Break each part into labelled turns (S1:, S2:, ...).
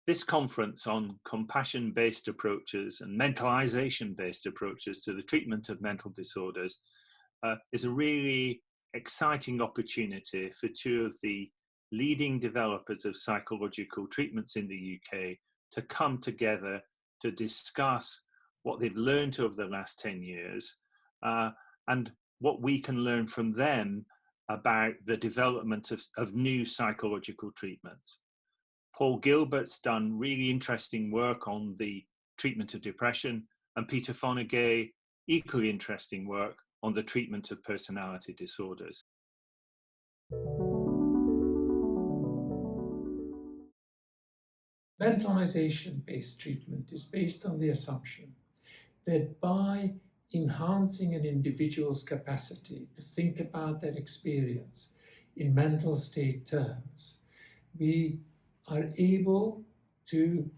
S1: This conference on compassion-based approaches and mentalization-based approaches to the treatment of mental disorders is a really exciting opportunity for two of the leading developers of psychological treatments in the UK to come together to discuss what they've learned over the last 10 years and what we can learn from them about the development of new psychological treatments. Paul Gilbert's done really interesting work on the treatment of depression, and Peter Fonagy equally interesting work on the treatment of personality disorders.
S2: Mentalization-based treatment is based on the assumption that by enhancing an individual's capacity to think about their experience in mental state terms, we are able to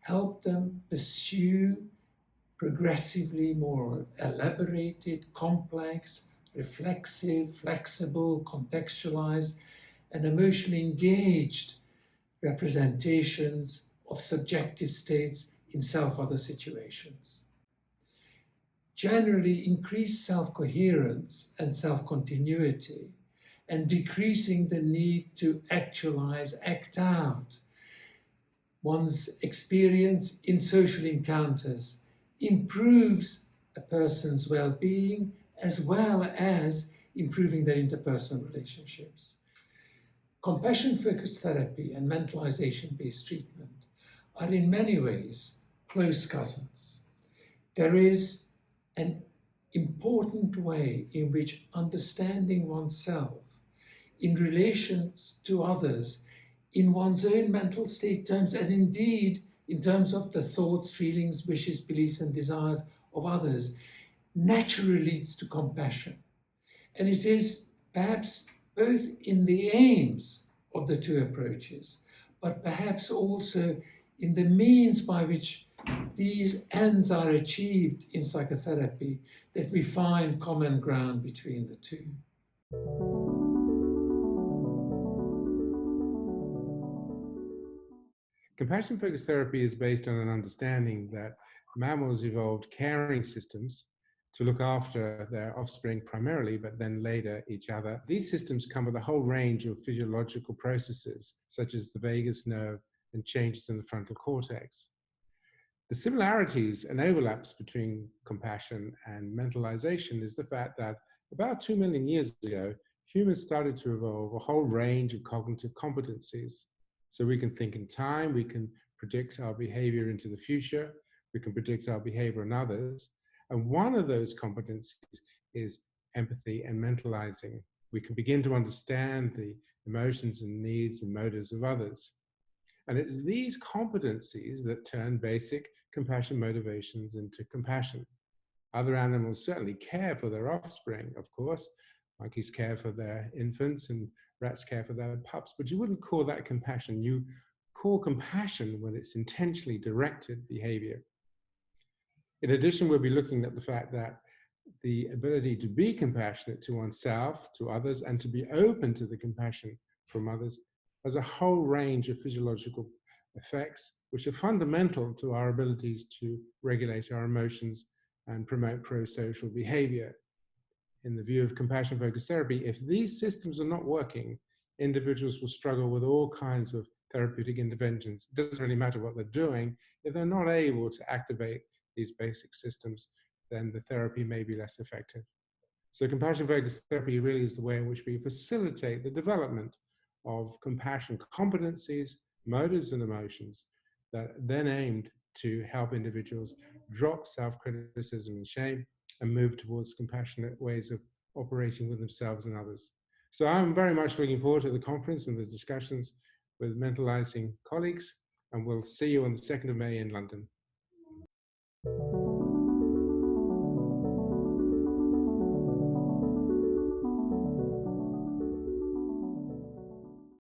S2: help them pursue progressively more elaborated, complex, reflexive, flexible, contextualized, and emotionally engaged representations of subjective states in self-other situations. Generally, increased self-coherence and self-continuity, and decreasing the need to actualize, act out one's experience in social encounters improves a person's well-being as well as improving their interpersonal relationships. Compassion-focused therapy and mentalization-based treatment are in many ways close cousins. There is an important way in which understanding oneself in relation to others in one's own mental state terms, as indeed in terms of the thoughts, feelings, wishes, beliefs, and desires of others, naturally leads to compassion. And it is perhaps both in the aims of the two approaches, but perhaps also in the means by which these ends are achieved in psychotherapy that we find common ground between the two.
S3: Compassion-focused therapy is based on an understanding that mammals evolved caring systems to look after their offspring primarily, but then later each other. These systems come with a whole range of physiological processes, such as the vagus nerve and changes in the frontal cortex. The similarities and overlaps between compassion and mentalization is the fact that about 2 million years ago, humans started to evolve a whole range of cognitive competencies. So we can think in time, we can predict our behavior into the future, we can predict our behavior in others. And one of those competencies is empathy and mentalizing. We can begin to understand the emotions and needs and motives of others. And it's these competencies that turn basic compassion motivations into compassion. Other animals certainly care for their offspring, of course. Monkeys care for their infants and rats care for their pups, but you wouldn't call that compassion. You call compassion when it's intentionally directed behavior. In addition, we'll be looking at the fact that the ability to be compassionate to oneself, to others, and to be open to the compassion from others has a whole range of physiological effects, which are fundamental to our abilities to regulate our emotions and promote pro-social behavior. In the view of compassion-focused therapy, if these systems are not working, individuals will struggle with all kinds of therapeutic interventions. It doesn't really matter what they're doing. If they're not able to activate these basic systems, then the therapy may be less effective. So compassion-focused therapy really is the way in which we facilitate the development of compassion competencies, motives, and emotions that are then aimed to help individuals drop self-criticism and shame and move towards compassionate ways of operating with themselves and others. So I'm very much looking forward to the conference and the discussions with mentalizing colleagues, and we'll see you on the 2nd of May in London.